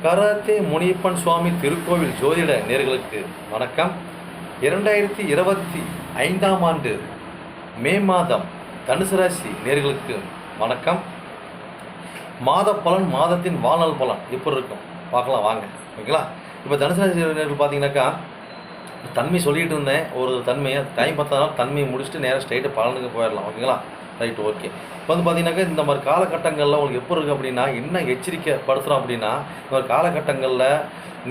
Karate Muniyappan சுவாமி திருக்கோவில் ஜோதிட நேர்களுக்கு வணக்கம். 2025ஆம் ஆண்டு மே மாதம் தனுசு ராசி நேர்களுக்கு வணக்கம். மாத பலன், மாதத்தின் வாழ்நாள் பலன் எப்படி இருக்கும் பார்க்கலாம் வாங்க. ஓகேங்களா? இப்போ தனுசு ராசி நேர்கள் பார்த்தீங்கன்னாக்கா, தன்மை சொல்லிகிட்டு இருந்தேன். ஒரு தன்மையை டைம் பார்த்ததுனால தன்மையை முடிச்சுட்டு நேராக ஸ்ட்ரைட்டாக பலனுக்கு போயிடலாம். ஓகேங்களா? Right, okay. இப்போ வந்து பார்த்தீங்கன்னாக்கா, இந்த மாதிரி காலகட்டங்களில் உங்களுக்கு எப்போ இருக்குது அப்படின்னா, என்ன எச்சரிக்கைப்படுத்துகிறோம் அப்படின்னா, இந்த மாதிரி காலகட்டங்களில்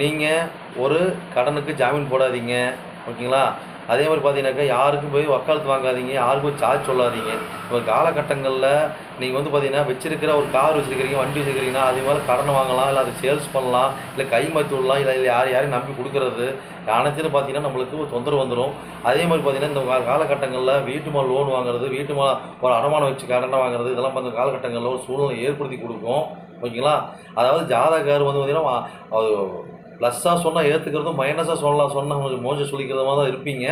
நீங்கள் ஒரு கடனுக்கு ஜாமீன் போடாதீங்க. ஓகேங்களா? அதே மாதிரி பார்த்தீங்கன்னாக்கா, யாருக்கும் போய் வக்காலத்து வாங்காதீங்க, யாருக்கும் போய் சார்ஜ் சொல்லாதீங்க. ஒரு காலகட்டங்களில் நீங்கள் வந்து பார்த்தீங்கன்னா, வச்சிருக்கிற ஒரு கார் வச்சுருக்கிறீங்க, வண்டி வச்சுருக்கிறீங்கன்னா, அதே மாதிரி கடனை வாங்கலாம், இல்லை அதை சேல்ஸ் பண்ணலாம், இல்லை கை மாற்றி விடலாம், இல்லை யாரையும் நம்பி கொடுக்குறது அனைத்துன்னு பார்த்தீங்கன்னா நம்மளுக்கு ஒரு தொந்தரவு வந்துடும். அதே மாதிரி பார்த்தீங்கன்னா, இந்த காலகட்டங்களில் வீட்டு மேலே லோன் வாங்குறது, வீட்டு மேலே ஒரு அடமானம் வச்சு கடனை வாங்குறது, இதெல்லாம் அந்த காலகட்டங்களில் ஒரு சூழ்நிலை ஏற்படுத்தி கொடுக்கும். ஓகேங்களா? அதாவது ஜாதகர் வந்து பார்த்தீங்கன்னா, அது ப்ளஸ்ஸாக சொன்னால் ஏற்றுக்கிறதும், மைனஸாக சொன்னால் கொஞ்சம் மோசம் சொல்லிக்கிறதுமாக தான் இருப்பீங்க.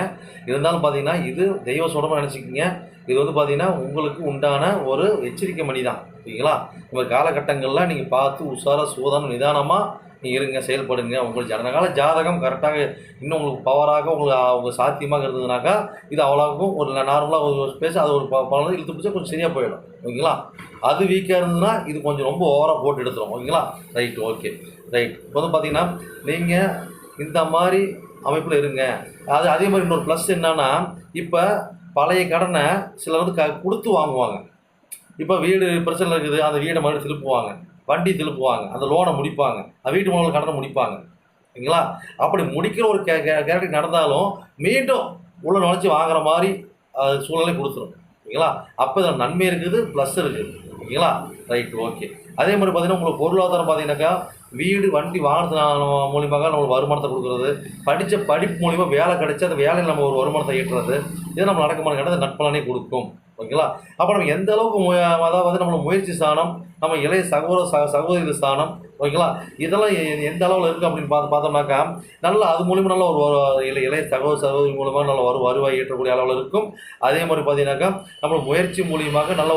இருந்தாலும் பார்த்தீங்கன்னா, இது தெய்வ சொல்கிறோம்னு நினச்சிக்கிங்க. இது வந்து பார்த்தீங்கன்னா உங்களுக்கு உண்டான ஒரு எச்சரிக்கை மணி தான். ஓகேங்களா? இந்த காலகட்டங்களில் நீங்கள் பார்த்து உஷாராக சூதானம் நிதானமாக நீங்கள் இருங்க, செயல்படுங்க. உங்களுக்கு ஜனகால ஜாதகம் கரெக்டாக இன்னும் உங்களுக்கு பவராக உங்களுக்கு சாத்தியமாக இருந்ததுனாக்கா, இது அவ்வளோக்கும் ஒரு நார்மலாக ஒரு பேச அது ஒரு பலன் இழுத்து பிடிச்சா கொஞ்சம் சரியாக போயிடும். ஓகேங்களா? அது வீக்காக இருந்ததுன்னா இது கொஞ்சம் ரொம்ப ஓவராக போட்டு எடுத்துரும். ஓகேங்களா? Right, okay, right. இப்போ வந்து பார்த்தீங்கன்னா, நீங்கள் இந்த மாதிரி அமைப்பில் இருங்க. அதே மாதிரி இன்னொரு ப்ளஸ் என்னன்னா, இப்போ பழைய கடனை சிலர் வந்து கொடுத்து வாங்குவாங்க. இப்போ வீடு பிரச்சனை இருக்குது, அந்த வீடை மறுபடியும் திருப்புவாங்க, வண்டி திருப்புவாங்க, அந்த லோனை முடிப்பாங்க, வீட்டு மூலம் கடனை முடிப்பாங்க. ஓகேங்களா? அப்படி முடிக்கிற ஒரு கேரக்டர் நடந்தாலும் மீண்டும் உள்ள நுழைச்சி வாங்குற மாதிரி சூழ்நிலை கொடுத்துரும். ஓகேங்களா? அப்போ இதில் நன்மை இருக்குது, ப்ளஸ் இருக்குது. ஓகேங்களா? Right, okay. அதே மாதிரி பார்த்தீங்கன்னா, உங்களுக்கு பொருளாதாரம் பார்த்தீங்கன்னாக்கா, வீடு வண்டி வாங்கினது மூலியமாக நம்மளுக்கு வருமானத்தை கொடுக்குறது, படித்த படிப்பு மூலிமா வேலை கிடைச்சி அந்த வேலையில் நம்ம ஒரு வருமானத்தை ஈட்டுறது, இது நம்ம நடக்குமான கேட்டால் நட்பலனே கொடுக்கும். ஓகேங்களா? அப்போ நம்ம எந்த அளவுக்கு அதாவது நம்மளோட முயற்சி ஸ்தானம், நம்ம இளைய சகோதரி ஸ்தானம், ஓகேங்களா, இதெல்லாம் எந்த அளவில் இருக்குது அப்படின்னு பார்த்தோம்னாக்கா, நல்லா அது மூலிமா நல்ல ஒரு இளைய சகோதரி மூலமாக நல்ல வருவாய் ஈட்டக்கூடிய அளவில் இருக்கும். அதே மாதிரி பார்த்தீங்கன்னாக்கா, நம்மளோட முயற்சி மூலியமாக நல்ல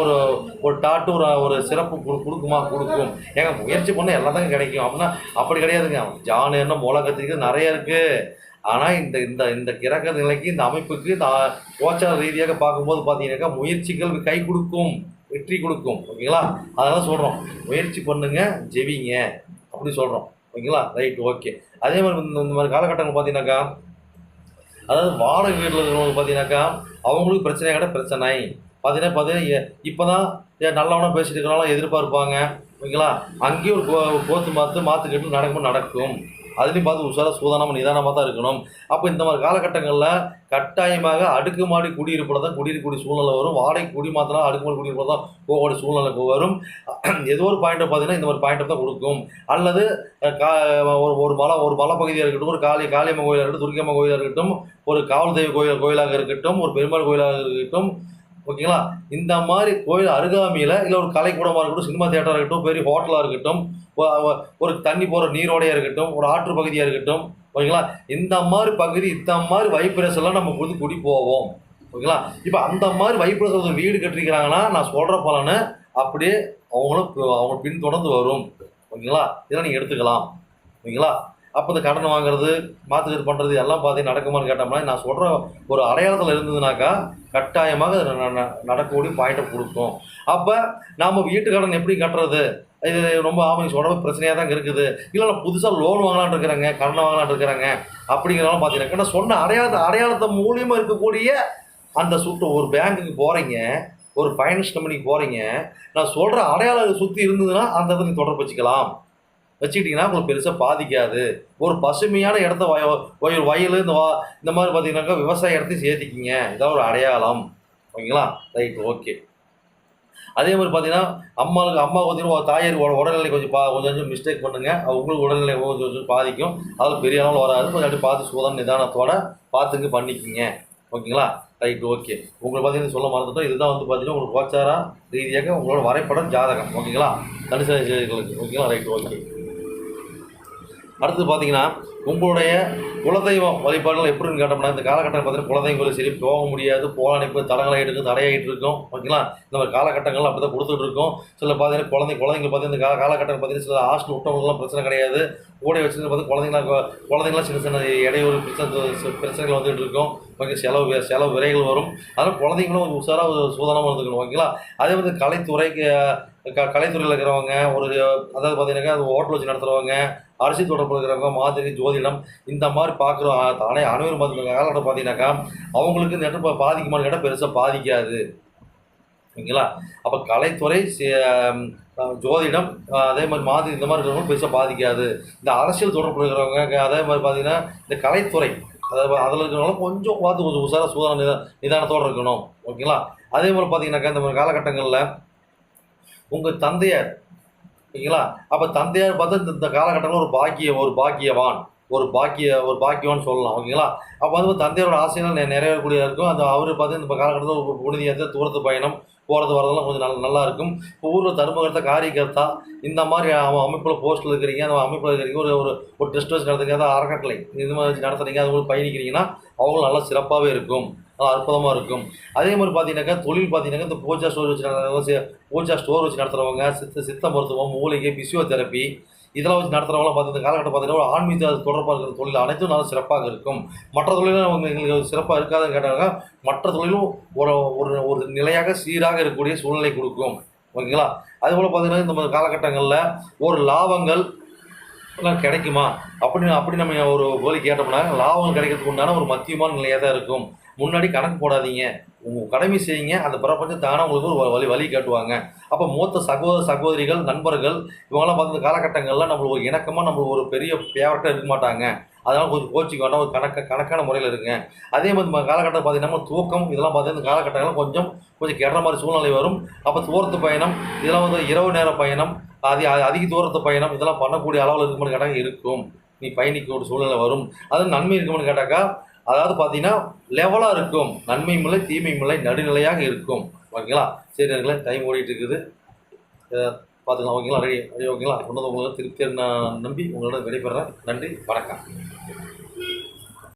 ஒரு டாட்டு ஒரு சிறப்பு கொடுக்கும். ஏங்க முயற்சி பண்ணால் எல்லாம் தாங்க கிடைக்கும் அப்படின்னா அப்படி கிடையாதுங்க. ஜான் என்ன மூல கத்திரிக்கிறது நிறைய இருக்குது. ஆனால் இந்த இந்த இந்த கிரக நிலைக்கு, இந்த அமைப்புக்கு, இந்த கோச்சார ரீதியாக பார்க்கும்போது பார்த்தீங்கன்னாக்கா, முயற்சிகள் கை கொடுக்கும், வெற்றி கொடுக்கும். ஓகேங்களா? அதெல்லாம் சொல்கிறோம், முயற்சி பண்ணுங்க, ஜெபிங்க அப்படி சொல்கிறோம். ஓகேங்களா? Right, okay. அதே மாதிரி இந்த மாதிரி காலகட்டங்கள் பார்த்தீங்கன்னாக்கா, அதாவது வாடகை வீட்டில் இருக்கிறவங்க பார்த்தீங்கன்னாக்கா, அவங்களுக்கு பிரச்சனை கிட்ட பிரச்சனை பார்த்தீங்கன்னா இப்போ தான் நல்லவனாக பேசிட்டு இருக்கிறனால எதிர்பார்ப்பாங்க. ஓகேங்களா? அங்கேயும் ஒரு கோத்து மாற்றுக்கிட்டு நடக்கும். அதுலேயும் பார்த்து உஷாராக சூதானமாக நிதானமாக தான் இருக்கணும். அப்போ இந்த மாதிரி காலகட்டங்களில் கட்டாயமாக அடுக்குமாடி குடியிருப்பில் தான் குடியிருக்கக்கூடிய சூழ்நிலை வரும். வாடகை குடி மாற்றினா அடுக்குமாடி குடியிருப்பில் தான் போகக்கூடிய சூழ்நிலை வரும். ஏதோ ஒரு பாயிண்ட்டை பார்த்தீங்கன்னா இந்த மாதிரி பாயிண்ட்டை தான் கொடுக்கும். அல்லது ஒரு மலைப்பகுதியாக இருக்கட்டும், ஒரு காளியம்மன் கோயிலாக இருக்கட்டும், துர்க்கியம்மன் கோயிலாக இருக்கட்டும், ஒரு காவல் தெய்வ கோயிலாக இருக்கட்டும், ஒரு பெருமாள் கோயிலாக இருக்கட்டும். ஓகேங்களா? இந்த மாதிரி கோயில் அருகாமையில், இல்லை ஒரு கலைக்கூடமாக இருக்கட்டும், சினிமா தியேட்டராக இருக்கட்டும், பெரிய ஹோட்டலாக இருக்கட்டும், ஒரு தண்ணி போகிற நீரோடையாக இருக்கட்டும், ஒரு ஆற்று பகுதியாக இருக்கட்டும். ஓகேங்களா? இந்த மாதிரி பகுதி, இந்த மாதிரி வைப்ரேஷன்லாம் நம்ம குடி போவோம். ஓகேங்களா? இப்போ அந்த மாதிரி வைப்ரேஷன் வீடு கட்டிருக்கிறாங்கன்னா, நான் சொல்கிற பலனை அப்படியே அவங்க பின்தொடர்ந்து வரும். ஓகேங்களா? இதெல்லாம் நீங்கள் எடுத்துக்கலாம். ஓகேங்களா? அப்போ இந்த கடன் வாங்குறது, மாற்றுறது பண்ணுறது எல்லாம் பார்த்தீங்கன்னா நடக்குமான்னு கேட்டோம்னா, நான் சொல்கிற ஒரு அடையாளத்தில் இருந்ததுனாக்கா கட்டாயமாக நடக்கக்கூடிய பாயிண்ட்டை கொடுக்கும். அப்போ நாம் வீட்டு கடன் எப்படி கட்டுறது, இது ரொம்ப சொல்கிற பிரச்சனையாக தான் இருக்குது. இல்லை நான் புதுசாக லோன் வாங்கலான்னு இருக்கிறேங்க, கடனை வாங்கலான்னு இருக்கிறேங்க அப்படிங்கிறனால பார்த்தீங்கன்னாக்கா, நான் சொன்ன அடையாளத்தை மூலியமாக இருக்கக்கூடிய அந்த ஒரு பேங்க்குக்கு போகிறீங்க, ஒரு ஃபைனான்ஸ் கம்பெனிக்கு போகிறீங்க, நான் சொல்கிற அடையாளம் சுற்றி இருந்ததுன்னா அந்த இடத்துல நீங்கள் தொடர்பு வச்சுக்கிட்டிங்கன்னா உங்களுக்கு பெருசாக பாதிக்காது. ஒரு பசுமையான இடத்த வயல் இந்த மாதிரி பார்த்தீங்கன்னாக்கா விவசாய இடத்தையும் சேர்த்திக்கிங்க. இதான் ஒரு அடையாளம். ஓகேங்களா? Right, okay. அதே மாதிரி பார்த்தீங்கன்னா, அம்மா பார்த்தீங்கன்னா தாயார் உடல்நிலை கொஞ்சம் மிஸ்டேக் பண்ணுங்கள். உங்களுக்கு உடல்நிலை கொஞ்சம் பாதிக்கும். அதில் பெரிய அளவில் வராது. கொஞ்சம் அப்படி பார்த்து சூதான நிதானத்தோடு பார்த்துங்க பண்ணிக்கிங்க. ஓகேங்களா? Right, okay. உங்களுக்கு பார்த்தீங்கன்னா சொல்ல மறந்துட்டோம். இதுதான் வந்து பார்த்தீங்கன்னா உங்களுக்கு கோச்சார ரீதியாக உங்களோட வரைபடம் ஜாதகம். ஓகேங்களா? தனுசு ராசிகளுக்கு. ஓகேங்களா? Right, okay. அடுத்து பார்த்தீங்கன்னா, உங்களுடைய குலதெய்வம் வழிபாடுகள் எப்படின்னு கேட்டோம்னா இந்த காலகட்டம் பார்த்தீங்கன்னா குலதெய்வம் சரி போக முடியாது, போகலாம் இப்போ தடங்களாகிட்டு இருக்கும், தடையாகிட்டு இருக்கும். ஓகேங்களா? இந்த மாதிரி காலகட்டங்கள் அப்படி தான் கொடுத்துட்டு இருக்கோம். சில பார்த்தீங்கன்னா குழந்தைங்க பார்த்தீங்கன்னா இந்த காலகட்டம் பார்த்தீங்கன்னா சில ஹாஸ்டல் விட்டவங்களுக்குலாம் பிரச்சனை கிடையாது. கூட வச்சுருந்து பார்த்து குழந்தைங்களாம் சின்ன சின்ன இடையூறு பிரச்சனைகள் வந்துகிட்டு இருக்கும். ஓகே, செலவு விரைகள் வரும். அதனால் குழந்தைங்களும் கொஞ்சம் உஷாராக சூதானமாக இருந்துக்கணும். ஓகேங்களா? அதே மாதிரி கலைத்துறையில் இருக்கிறவங்க அதாவது பார்த்தீங்கன்னாக்கா அது ஹோட்டல் வச்சு நடத்துகிறவங்க, அரசியல் தொடர்பு இருக்கிறவங்க, மாதிரி ஜோதிடம் இந்த மாதிரி பார்க்குற அனைவரும் பார்த்து காலகட்டம் பார்த்தீங்கன்னாக்கா அவங்களுக்கு இந்த இடம் பாதிக்குமான்னு கேட்டால் பெருசாக பாதிக்காது. ஓகேங்களா? அப்போ கலைத்துறை, ஜோதிடம், அதே மாதிரி இந்த மாதிரி இருக்கிறவங்க பெருசாக பாதிக்காது. இந்த அரசியல் தொடர்பு இருக்கிறவங்க, அதே மாதிரி பார்த்தீங்கன்னா இந்த கலைத்துறை அதாவது அதில் இருக்கிறவங்க கொஞ்சம் கொஞ்சம் உஷாராக நிதானத்தோடு இருக்கணும். ஓகேங்களா? அதே மாதிரி பார்த்தீங்கன்னாக்கா இந்த மாதிரி காலகட்டங்களில் உங்கள் தந்தையார், ஓகேங்களா? அப்போ தந்தையார் பார்த்தா இந்த காலகட்டங்களில் ஒரு பாக்கியவான், ஒரு பாக்கியவான் சொல்லலாம். ஓகேங்களா? அப்போ வந்து தந்தையோட ஆசைகள் நிறைவேறக்கூடிய இருக்கும். அவர் பார்த்தீங்கன்னா இந்த காலகட்டத்தில் ஒரு புனிதியத்தை தூரத்து பயணம் போகிறது வரதெல்லாம் கொஞ்சம் நல்லா இருக்கும். இப்போ ஊரில் தர்மகர்த்தா, காரியகர்த்தா இந்த மாதிரி அமைப்பில் போஸ்ட்டில் இருக்கிறீங்க, அந்த அமைப்பில் இருக்கிறீங்க, ஒரு டெஸ்ட் வச்சு நடத்துறீங்க, அறக்கட்டளை இது மாதிரி வச்சு நடத்துறீங்க, அது மாதிரி பயணிக்கிறீங்கன்னா அவங்களும் நல்லா சிறப்பாகவே இருக்கும், நல்லா அற்புதமாக இருக்கும். அதே மாதிரி பார்த்தீங்கன்னாக்கா தொழில் பார்த்தீங்கன்னாக்கா இந்த பூஜா ஸ்டோர் வச்சு நடத்துகிறவங்க, சித்த மருத்துவம், மூலிகை, பிசியோதெரப்பி இதெல்லாம் வச்சு நடத்துகிறவங்களாம் பார்த்து இந்த காலகட்டம் பார்த்தீங்கன்னா ஒரு ஆன்மீக தொடர்பாக இருக்கிற தொழில் அனைத்தும் நல்லா சிறப்பாக இருக்கும். மற்ற தொழிலும் எங்களுக்கு சிறப்பாக இருக்காதுன்னு கேட்டாங்க, மற்ற தொழிலும் ஒரு நிலையாக சீராக இருக்கக்கூடிய சூழ்நிலை கொடுக்கும். ஓகேங்களா? அதுபோல் பார்த்தீங்கன்னா இந்த காலகட்டங்களில் ஒரு லாபங்கள் எல்லாம் கிடைக்குமா அப்படி நம்ம ஒரு வேலை கேட்டோம்னா லாபம் கிடைக்கிறதுக்கு உண்டான ஒரு மத்தியமான நிலையாக தான் இருக்கும். முன்னாடி கணக்கு போடாதீங்க, உங்கள் கடமை செய்யுங்க, அந்த பிரபஞ்சம் தானே உங்களுக்கு ஒரு வழி காட்டுவாங்க. அப்போ மூத்த சகோதரிகள், நண்பர்கள் இவங்கெல்லாம் பார்த்து இந்த காலகட்டங்களில் நம்மளுக்கு ஒரு இணக்கமாக நம்மளுக்கு ஒரு பெரிய ஃபேவரட்டாக இருக்க மாட்டாங்க. அதனால் கொஞ்சம் கோச்சிக்க வேண்டாம், ஒரு கணக்கான முறையில் இருக்குங்க. அதே மாதிரி காலகட்டம் பார்த்தீங்கன்னா தூக்கம் இதெல்லாம் பார்த்தீங்கன்னா இந்த காலகட்டங்களில் கொஞ்சம் கெடுற மாதிரி சூழ்நிலை வரும். அப்போ தூரத்து பயணம் இதெல்லாம் வந்து இரவு நேர பயணம், அதிக தூரத்து பயணம் இதெல்லாம் பண்ணக்கூடிய அளவில் இருக்குமான்னு கேட்டால் இருக்கும். நீ பயணிக்க ஒரு சூழ்நிலை வரும். அது நன்மை இருக்குமான்னு கேட்டாக்கா அதாவது பார்த்தீங்கன்னா லெவலாக இருக்கும். நன்மையும் இல்லை தீமையும் இல்லை, நடுநிலையாக இருக்கும். ஓகேங்களா? சரி, டைம் ஓடிட்டு இருக்குது, பார்த்துக்கலாம். ஓகேங்களா? ரெடி. ஓகேங்களா? சொன்னது உங்களுக்கு திருப்தியாக நான் நம்பி உங்களோட விடைபெறேன். நன்றி, வணக்கம்.